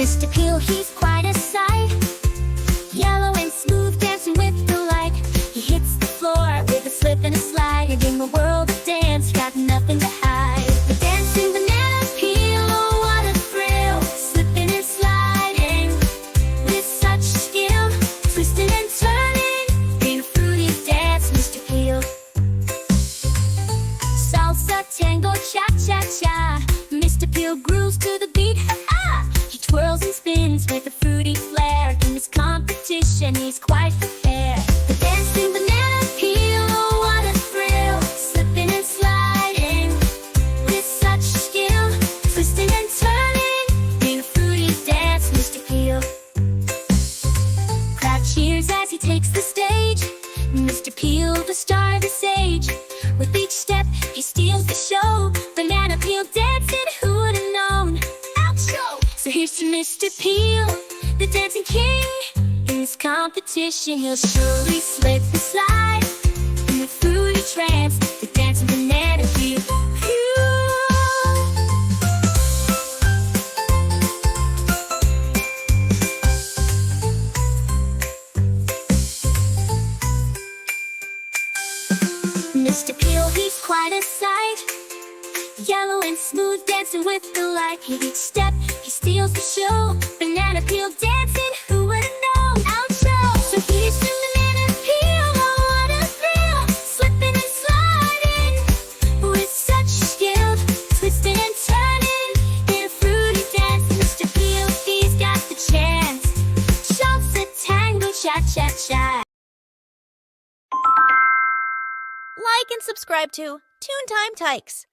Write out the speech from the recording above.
Mr. Peel, he's quite a sight. Yellow and smooth, dancing with delight. He hits the floor with a slip and a slide, and in the world of dance, got nothing to hide. The dancing banana peel, oh what a thrill! Slipping and sliding with such skill, twisting and turning in a fruity dance, Mr. Peel. Salsa, tango, cha-cha-cha, Mr. Peel grooves to the beat, ha-ha! He twirls and spins with a fruity flair. In this competition, he's quite prepared. The dancing banana peel, oh what a thrill! Slipping and sliding with such skill, twisting and turning in a fruity dance, Mr. Peel. Crowd cheers as he takes the stage. Mr. Peel, the star of the stage. With each step, he steals the show. Banana peel dancing, who would have known? Outro! So here's to Mr. Peel, the dancing king. In this competition, he'll surely slip and slide in a fruity trance. The dancing banana peel. Mr. Peel, he's quite a sight. Yellow and smooth, dancing with delight. Each step, he steals the show. Banana peel dancing, who would have known? Outro! So here's the banana peel, oh what a thrill! Slipping and sliding with such skill, twisting and turning in a fruity dance. Mr. Peel, he's got the chance. Salsa, tango, cha-cha-cha. Like and subscribe to Toon Time Tykes.